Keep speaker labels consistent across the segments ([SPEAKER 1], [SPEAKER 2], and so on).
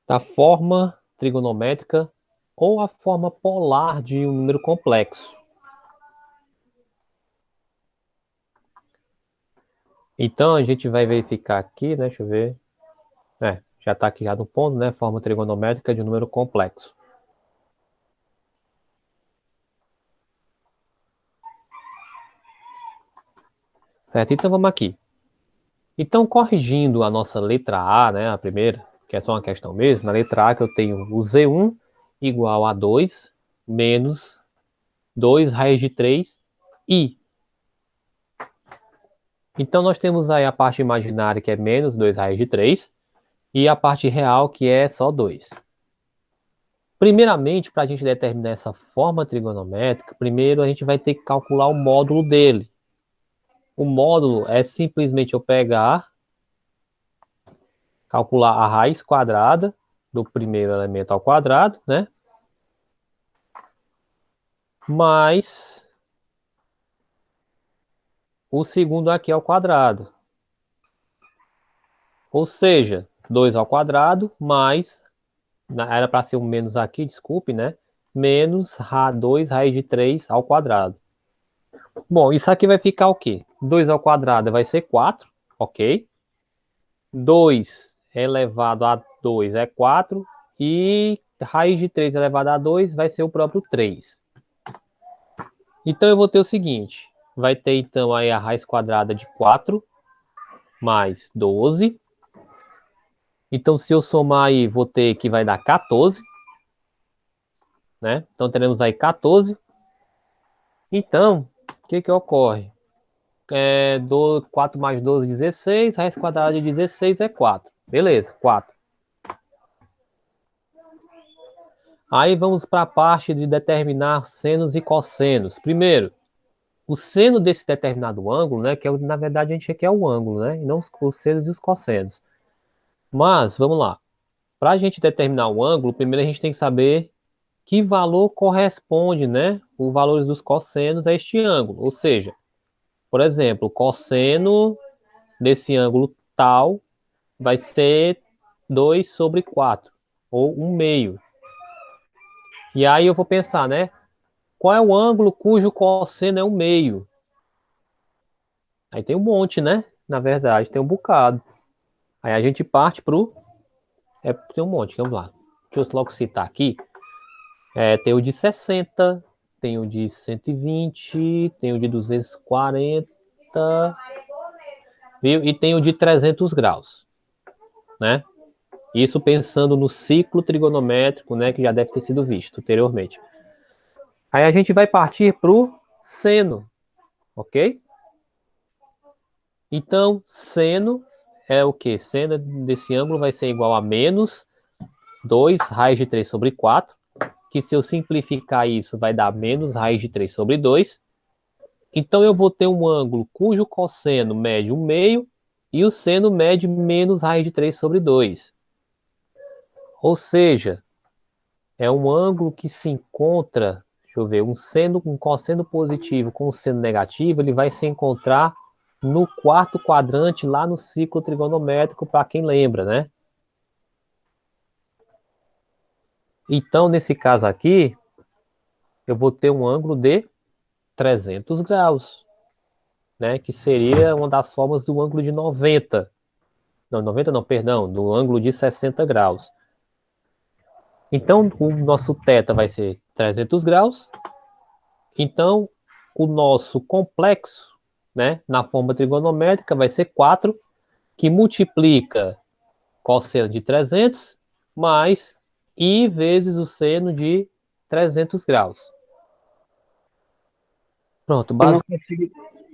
[SPEAKER 1] da forma trigonométrica ou a forma polar de um número complexo. Então, a gente vai verificar aqui, né? Deixa eu ver. Já está aqui já no ponto, né? Forma trigonométrica de um número complexo. Certo? Então, vamos aqui. Então, corrigindo a nossa letra A, né? A primeira, que é só uma questão mesmo. Na letra A que eu tenho o Z1 igual a 2 menos 2 raiz de 3 I. Então, nós temos aí a parte imaginária, que é menos 2 raiz de 3, e a parte real, que é só 2. Primeiramente, para a gente determinar essa forma trigonométrica, primeiro a gente vai ter que calcular o módulo dele. O módulo é simplesmente eu pegar, calcular a raiz quadrada do primeiro elemento ao quadrado, né? Mais o segundo aqui ao quadrado. Ou seja, 2 ao quadrado mais, era para ser um menos aqui, desculpe, né? Menos 2 raiz de 3 ao quadrado. Bom, isso aqui vai ficar o quê? 2 ao quadrado vai ser 4, ok? 2 elevado a 2 é 4. E raiz de 3 elevado a 2 vai ser o próprio 3. Então, eu vou ter o seguinte. Vai ter, então, aí a raiz quadrada de 4 mais 12. Então, se eu somar aí, vou ter que vai dar 14. Né? Então, teremos aí 14. Então, o que ocorre? 4 mais 12, 16. Raiz quadrada de 16 é 4. Beleza, 4. Aí vamos para a parte de determinar senos e cossenos. Primeiro, o seno desse determinado ângulo, né, que na verdade a gente quer o ângulo, né, e não os senos e os cossenos. Mas, vamos lá. Para a gente determinar o ângulo, primeiro a gente tem que saber que valor corresponde, né, os valores dos cossenos a este ângulo. Ou seja, por exemplo, o cosseno desse ângulo tal vai ser 2 sobre 4, ou 1 meio. E aí eu vou pensar, né, qual é o ângulo cujo cosseno é 1 meio? Aí tem um monte, né? Na verdade, tem um bocado. Aí a gente parte pro... tem um monte, vamos lá. Deixa eu logo citar aqui. Tem o de 60, tem o de 120, tem o de 240, viu? E tem o de 300 graus, né? Isso pensando no ciclo trigonométrico, né? Que já deve ter sido visto anteriormente. Aí a gente vai partir pro seno, ok? Então, seno é o quê? Seno desse ângulo vai ser igual a menos 2 raiz de 3 sobre 4, que se eu simplificar isso vai dar menos raiz de 3 sobre 2. Então eu vou ter um ângulo cujo cosseno mede 1 meio e o seno mede menos raiz de 3 sobre 2. Ou seja, é um ângulo que se encontra, deixa eu ver, um cosseno positivo com um seno negativo, ele vai se encontrar no quarto quadrante lá no ciclo trigonométrico, para quem lembra, né? Então, nesse caso aqui, eu vou ter um ângulo de 300 graus, né? Que seria uma das formas do ângulo de 90. Não, 90 não, perdão, do ângulo de 60 graus. Então, o nosso θ vai ser 300 graus. Então, o nosso complexo, né, na forma trigonométrica, vai ser 4, que multiplica cosseno de 300 mais I vezes o seno de 300 graus. Pronto, basicamente.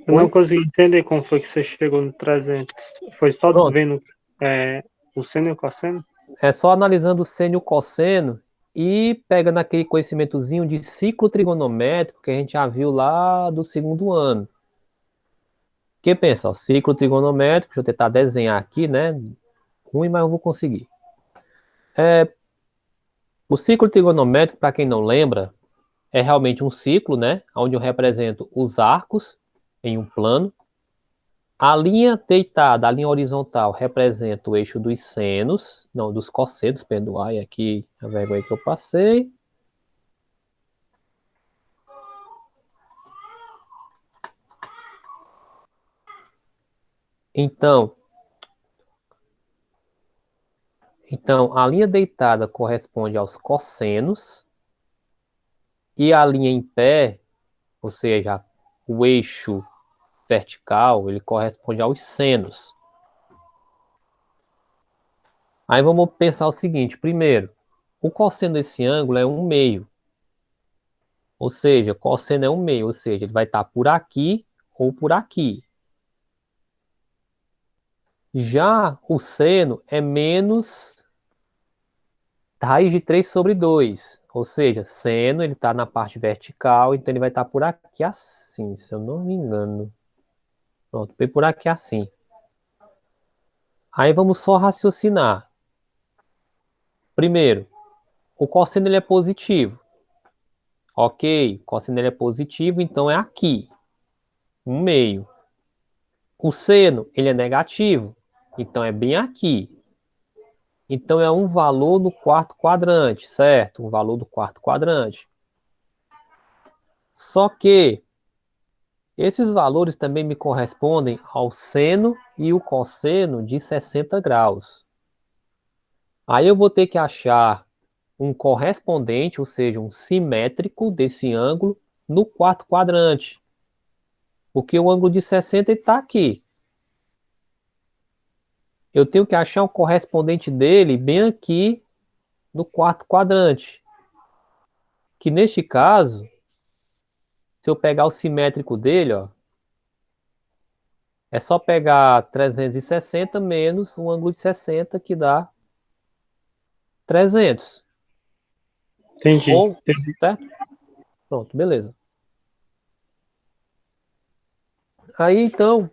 [SPEAKER 2] Eu não consegui entender como foi que você chegou no 300. Foi só
[SPEAKER 1] Pronto.
[SPEAKER 2] vendo o seno e o cosseno?
[SPEAKER 1] É só analisando o seno e o cosseno e pegando aquele conhecimentozinho de ciclo trigonométrico que a gente já viu lá do segundo ano. Que pensa, ó, ciclo trigonométrico, deixa eu tentar desenhar aqui, né? Ruim, mas eu vou conseguir. O ciclo trigonométrico, para quem não lembra, é realmente um ciclo, né? Onde eu represento os arcos em um plano. A linha deitada, a linha horizontal, representa o eixo dos senos, não, dos cossenos, perdoai aqui a vergonha que eu passei. Então, a linha deitada corresponde aos cossenos e a linha em pé, ou seja, o eixo vertical, ele corresponde aos senos. Aí vamos pensar o seguinte, primeiro, o cosseno desse ângulo é 1/2. Ou seja, cosseno é 1/2, ou seja, ele vai estar por aqui ou por aqui. Já o seno é menos raiz de 3 sobre 2. Ou seja, seno, ele está na parte vertical, então ele vai estar por aqui assim, se eu não me engano. Pronto, bem por aqui assim. Aí vamos só raciocinar. Primeiro, o cosseno ele é positivo. Ok, o cosseno ele é positivo, então é aqui, 1/2. O seno ele é negativo, então é bem aqui. Então é um valor no quarto quadrante, certo? Um valor do quarto quadrante. Só que esses valores também me correspondem ao seno e o cosseno de 60 graus. Aí eu vou ter que achar um correspondente, ou seja, um simétrico desse ângulo no quarto quadrante. Porque o ângulo de 60 está aqui. Eu tenho que achar um correspondente dele bem aqui no quarto quadrante. Que neste caso, se eu pegar o simétrico dele, ó, é só pegar 360 menos um ângulo de 60, que dá 300.
[SPEAKER 2] Entendi.
[SPEAKER 1] Ou, certo? Pronto, beleza. Aí, então,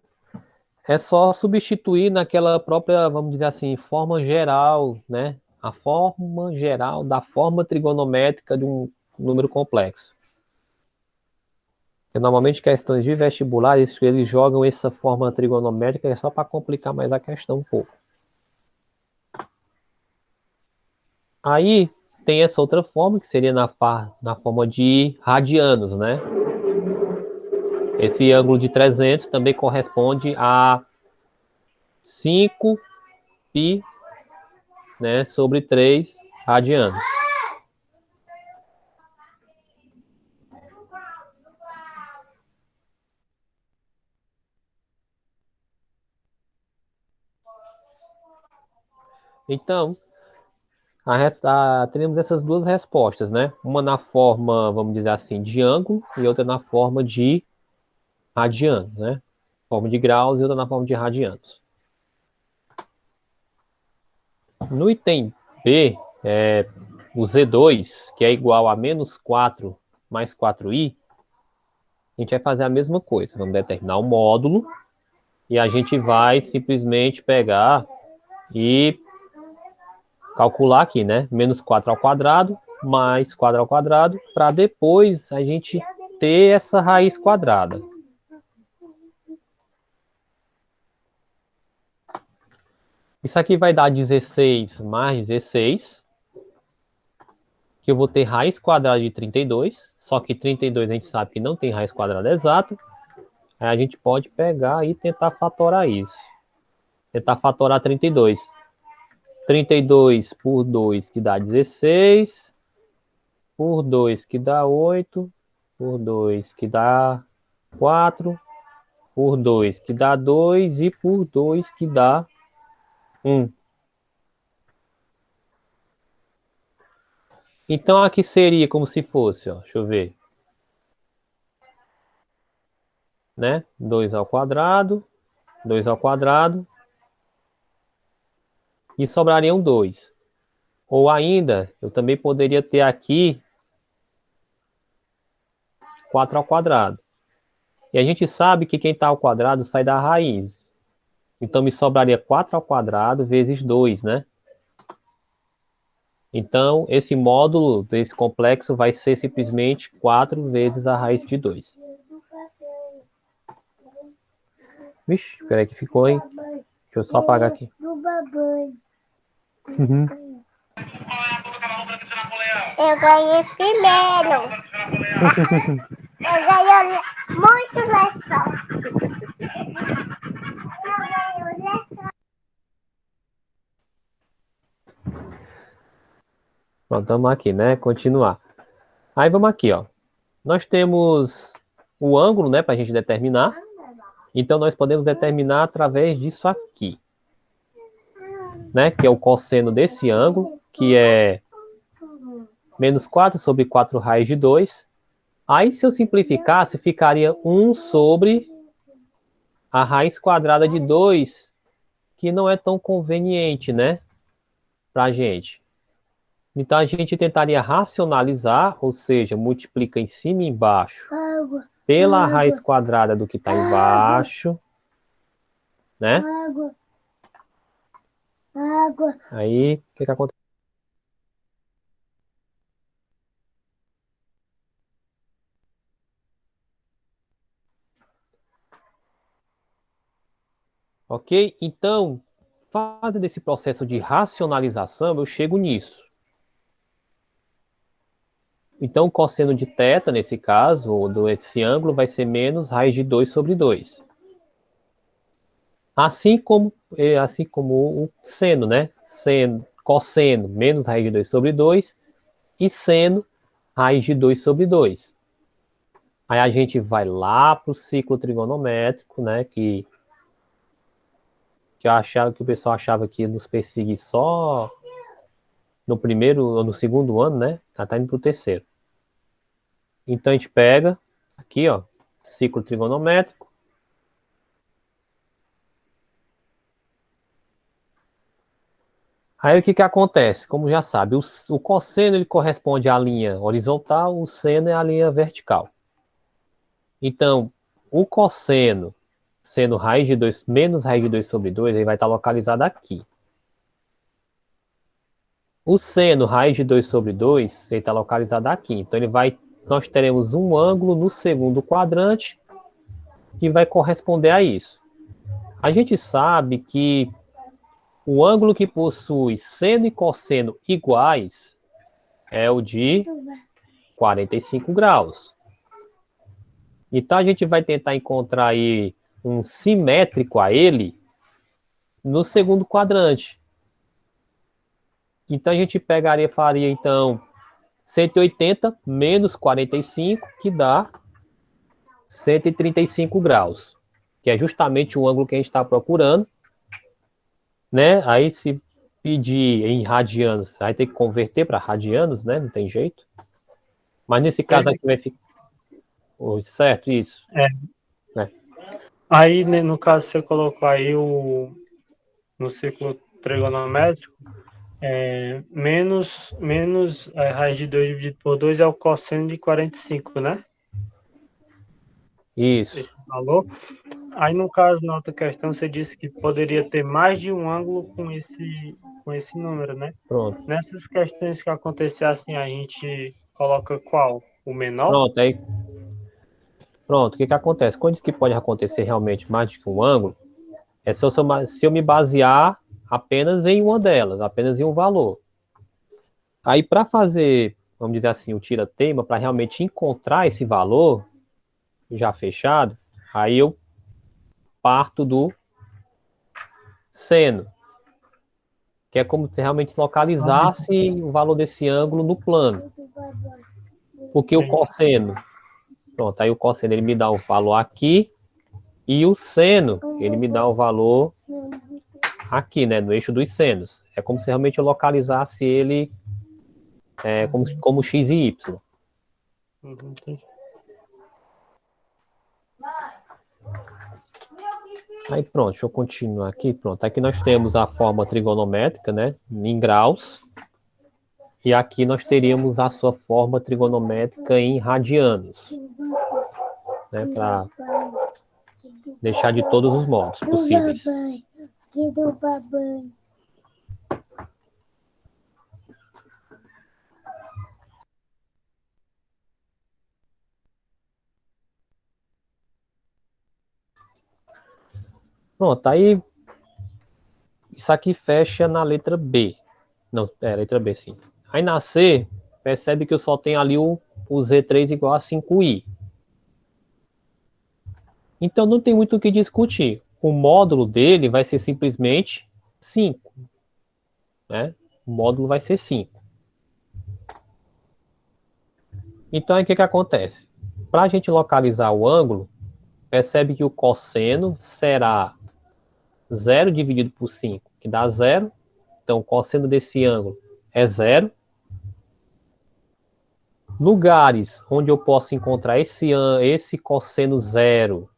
[SPEAKER 1] é só substituir naquela própria, vamos dizer assim, forma geral, né? A forma geral da forma trigonométrica de um número complexo. Porque normalmente questões de vestibular, eles jogam essa forma trigonométrica só para complicar mais a questão um pouco. Aí tem essa outra forma, que seria na forma de radianos, né? Esse ângulo de 300 também corresponde a 5π, né, sobre 3 radianos. Então, teremos essas duas respostas, né? Uma na forma, vamos dizer assim, de ângulo e outra na forma de radianos, né? Forma de graus e outra na forma de radianos. No item B, o Z2, que é igual a menos 4 mais 4i, a gente vai fazer a mesma coisa. Vamos determinar o módulo e a gente vai simplesmente pegar e calcular aqui, né? Menos 4 ao quadrado mais 4 ao quadrado, para depois a gente ter essa raiz quadrada. Isso aqui vai dar 16 mais 16, que eu vou ter raiz quadrada de 32, só que 32 a gente sabe que não tem raiz quadrada exata. Aí a gente pode pegar e tentar fatorar isso. Tentar fatorar 32. 32 por 2, que dá 16. Por 2, que dá 8. Por 2, que dá 4. Por 2, que dá 2. E por 2, que dá 1. Então aqui seria como se fosse, ó, deixa eu ver, né? 2 ao quadrado, 2 ao quadrado, e sobrariam 2. Ou ainda, eu também poderia ter aqui 4 ao quadrado. E a gente sabe que quem está ao quadrado sai da raiz. Então me sobraria 4 ao quadrado vezes 2, né? Então, esse módulo desse complexo vai ser simplesmente 4 vezes a raiz de 2. Vixe, peraí que ficou, hein? Deixa eu só apagar aqui. Uhum.
[SPEAKER 3] Eu ganhei primeiro. Eu ganhei muito lençol. Eu ganhei lençol.
[SPEAKER 1] Pronto, vamos aqui, né? Continuar. Aí vamos aqui, ó. Nós temos o ângulo, né, para a gente determinar. Então, nós podemos determinar através disso aqui, né? Que é o cosseno desse ângulo, que é menos 4 sobre 4 raiz de 2. Aí, se eu simplificasse, ficaria 1 sobre a raiz quadrada de 2, que não é tão conveniente, né, pra gente. Então, a gente tentaria racionalizar, ou seja, multiplica em cima e embaixo pela raiz quadrada do que está embaixo, né? Aí, o que acontece? Ok? Então, fazendo esse processo de racionalização, eu chego nisso. Então, o cosseno de θ, nesse caso, desse ângulo, vai ser menos raiz de 2 sobre 2. Assim como o seno, né? Cosseno, menos raiz de 2 sobre 2. E seno, raiz de 2 sobre 2. Aí a gente vai lá para o ciclo trigonométrico, né? Que o pessoal achava que ia nos perseguir só no primeiro ou no segundo ano, né? Já tá indo pro terceiro. Então a gente pega aqui, ó, ciclo trigonométrico. Aí o que que acontece? Como já sabe, o cosseno ele corresponde à linha horizontal, o seno é a linha vertical. Então, o cosseno, sendo raiz de 2 menos raiz de 2 sobre 2, ele vai estar localizado aqui. O seno, raiz de 2 sobre 2, ele está localizado aqui. Então, nós teremos um ângulo no segundo quadrante que vai corresponder a isso. A gente sabe que o ângulo que possui seno e cosseno iguais é o de 45 graus. Então, a gente vai tentar encontrar aí um simétrico a ele no segundo quadrante. Então, a gente faria então 180 menos 45, que dá 135 graus, que é justamente o ângulo que a gente está procurando, né? Aí se pedir em radianos, vai ter que converter para radianos, né? Não tem jeito. Mas nesse caso aqui vai ficar certo isso.
[SPEAKER 2] É. Aí, né, no caso, você colocou aí no ciclo trigonométrico, menos a raiz de 2 dividido por 2 é o cosseno de 45, né?
[SPEAKER 1] Isso.
[SPEAKER 2] Esse valor. Aí, no caso, na outra questão, você disse que poderia ter mais de um ângulo com esse número, né?
[SPEAKER 1] Pronto.
[SPEAKER 2] Nessas questões que acontecer assim, a gente coloca qual? O menor?
[SPEAKER 1] Pronto, aí. Pronto, o que que acontece? Quando diz que pode acontecer realmente mais de que um ângulo, é se eu me basear apenas em uma delas, apenas em um valor. Aí, para fazer, vamos dizer assim, o tira-teima, para realmente encontrar esse valor já fechado, aí eu parto do seno, que é como se realmente localizasse o valor desse ângulo no plano. Porque o cosseno, pronto, aí o cosseno ele me dá o valor aqui, e o seno, ele me dá o valor aqui, né, no eixo dos senos. É como se realmente eu localizasse ele como x e y. Aí pronto, deixa eu continuar aqui. Pronto, aqui nós temos a forma trigonométrica, né, em graus. E aqui nós teríamos a sua forma trigonométrica em radianos, né, para deixar de todos os modos possíveis. Pronto, aí isso aqui fecha na letra B. Não, é letra B, sim. Aí na C, percebe que eu só tenho ali o Z3 igual a 5i. Então não tem muito o que discutir. O módulo dele vai ser simplesmente 5. Né? O módulo vai ser 5. Então aí o que, que acontece? Para a gente localizar o ângulo, percebe que o cosseno será 0 dividido por 5, que dá 0. Então o cosseno desse ângulo é 0. Lugares onde eu posso encontrar esse cosseno 0,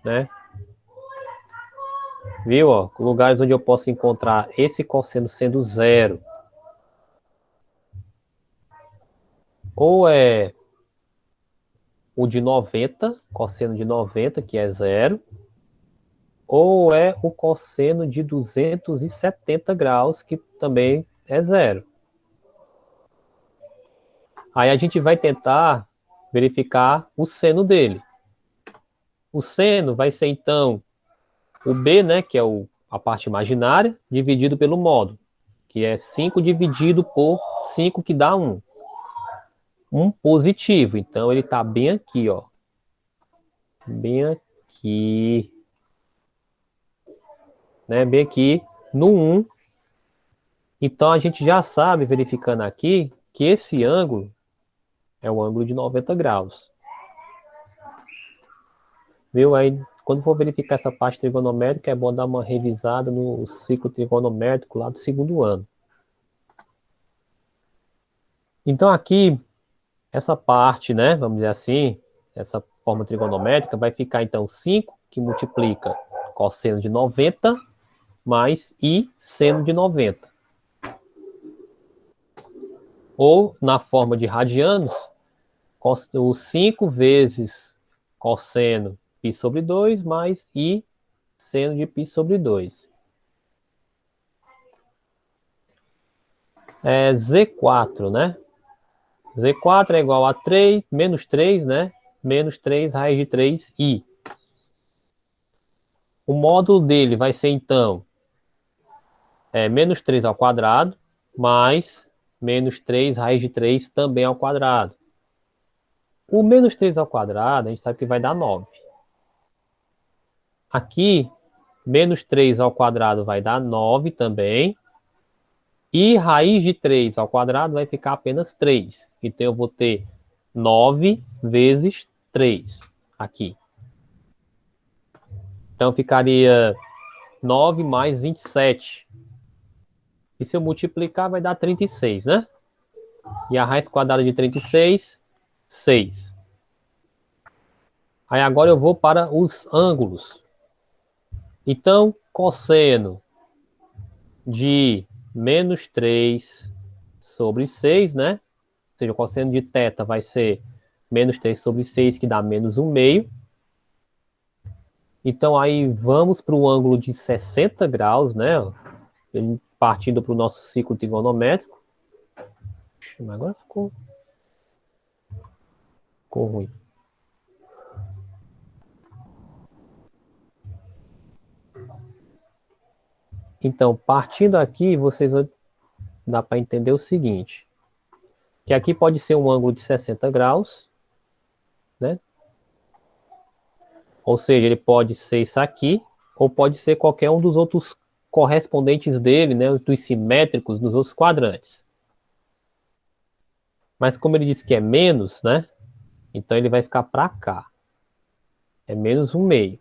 [SPEAKER 1] né? Viu? Ó? Lugares onde eu posso encontrar esse cosseno sendo 0. Ou é o de 90, cosseno de 90, que é 0. Ou é o cosseno de 270 graus, que também é 0. Aí a gente vai tentar verificar o seno dele. O seno vai ser, então, o B, né, que é a parte imaginária, dividido pelo módulo, que é 5 dividido por 5, que dá 1. 1 positivo, então ele está bem aqui, ó. Bem aqui. Né, bem aqui no 1. Então a gente já sabe, verificando aqui, que esse ângulo é o ângulo de 90 graus. Viu? Aí, quando for verificar essa parte trigonométrica, é bom dar uma revisada no ciclo trigonométrico lá do segundo ano. Então aqui, essa parte, né, vamos dizer assim, essa forma trigonométrica vai ficar então 5, que multiplica cosseno de 90, mais I seno de 90. Ou, na forma de radianos, o 5 vezes cosseno π sobre 2 mais I seno de π sobre 2. É Z4, né? Z4 é igual a 3, menos 3, né? Menos 3 raiz de 3i. O módulo dele vai ser, então, menos 3 ao quadrado, mais menos 3 raiz de 3 também ao quadrado. O menos 3 ao quadrado, a gente sabe que vai dar 9. Aqui, menos 3 ao quadrado vai dar 9 também. E raiz de 3 ao quadrado vai ficar apenas 3. Então eu vou ter 9 vezes 3 aqui. Então ficaria 9 mais 27. E se eu multiplicar vai dar 36, né? E a raiz quadrada de 36, 6. Aí agora eu vou para os ângulos. Então, cosseno de menos 3 sobre 6, né? Ou seja, o cosseno de θ vai ser menos 3 sobre 6, que dá menos 1/2. Então, aí vamos para o ângulo de 60 graus, né? Partindo para o nosso ciclo trigonométrico. Mas agora ficou ruim. Então, partindo aqui, vocês vão dar para entender o seguinte. Que aqui pode ser um ângulo de 60 graus, né? Ou seja, ele pode ser isso aqui, ou pode ser qualquer um dos outros correspondentes dele, né? Dos simétricos nos outros quadrantes. Mas como ele disse que é menos, né? Então ele vai ficar para cá. É menos 1/2.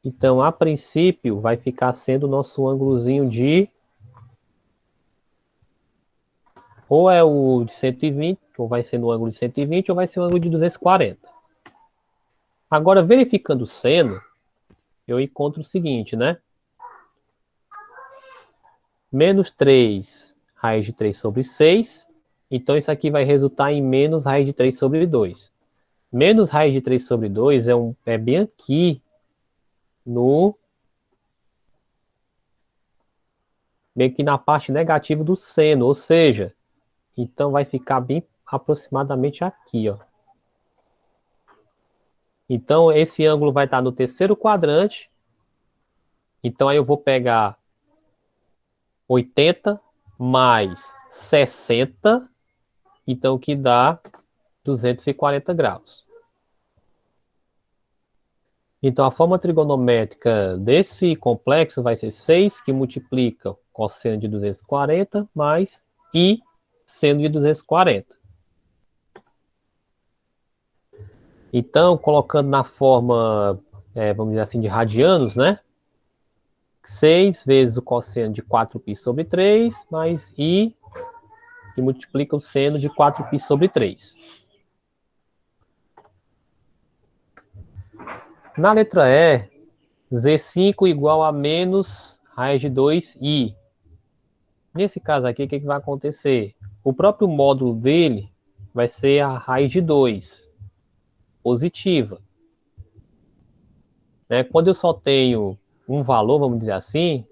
[SPEAKER 1] Então, a princípio, vai ficar sendo o nosso ângulozinho de... Ou é o de 120, ou vai ser no ângulo de 120, ou vai ser o ângulo de 240. Agora, verificando o seno, eu encontro o seguinte, né? Menos 3 raiz de 3 sobre 6. Então, isso aqui vai resultar em menos raiz de 3 sobre 2. Menos raiz de 3 sobre 2 é bem aqui meio que na parte negativa do seno, ou seja, então vai ficar bem aproximadamente aqui, ó. Então, esse ângulo vai estar no terceiro quadrante. Então, aí eu vou pegar 80 mais 60, então que dá 240 graus. Então, a forma trigonométrica desse complexo vai ser 6, que multiplica cosseno de 240 mais I seno de 240. Então, colocando na forma, vamos dizer assim, de radianos, né? 6 vezes o cosseno de 4π sobre 3, mais I, que multiplica o seno de 4π sobre 3. Na letra E, Z5 igual a menos raiz de 2i. Nesse caso aqui, o que vai acontecer? O próprio módulo dele vai ser a raiz de 2, positiva. Quando eu só tenho um valor, vamos dizer assim,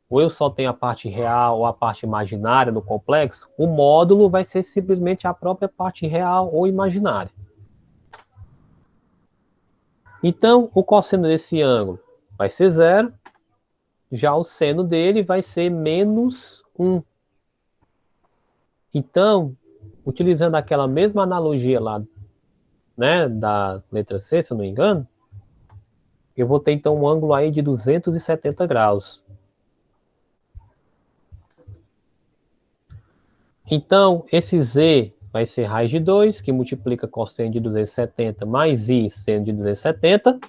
[SPEAKER 1] ou eu só tenho a parte real ou a parte imaginária do complexo, o módulo vai ser simplesmente a própria parte real ou imaginária. Então, o cosseno desse ângulo vai ser 0, já o seno dele vai ser menos 1. Então, utilizando aquela mesma analogia lá, né, da letra C, se eu não me engano, eu vou ter então um ângulo aí de 270 graus. Então, esse Z vai ser raiz de 2, que multiplica cosseno de 270 mais I seno de 270.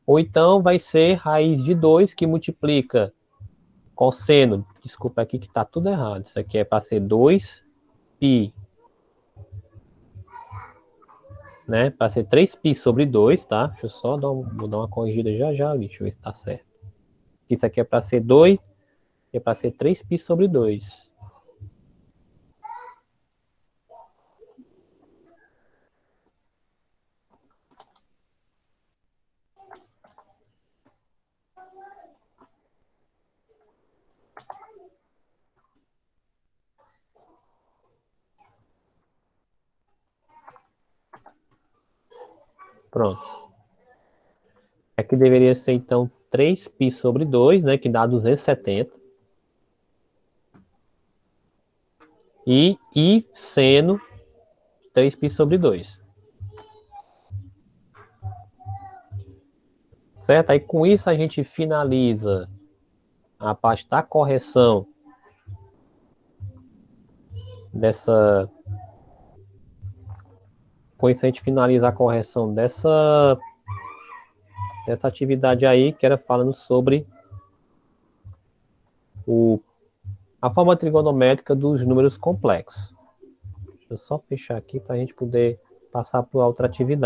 [SPEAKER 1] Ou então vai ser raiz de 2, que multiplica cosseno. Desculpa aqui que está tudo errado. Isso aqui é para ser 2π. Né? Para ser 3π sobre 2, tá? Deixa eu só vou dar uma corrigida já ali. Deixa eu ver se está certo. Isso aqui é para ser 2, é para ser 3π sobre 2. Pronto. Aqui deveria ser, então, 3π sobre 2, né? Que dá 270. E I seno 3π sobre 2. Certo? Aí com isso a gente finaliza a parte da correção dessa... Com isso a gente finaliza a correção dessa atividade aí, que era falando sobre a forma trigonométrica dos números complexos. Deixa eu só fechar aqui para a gente poder passar para outra atividade.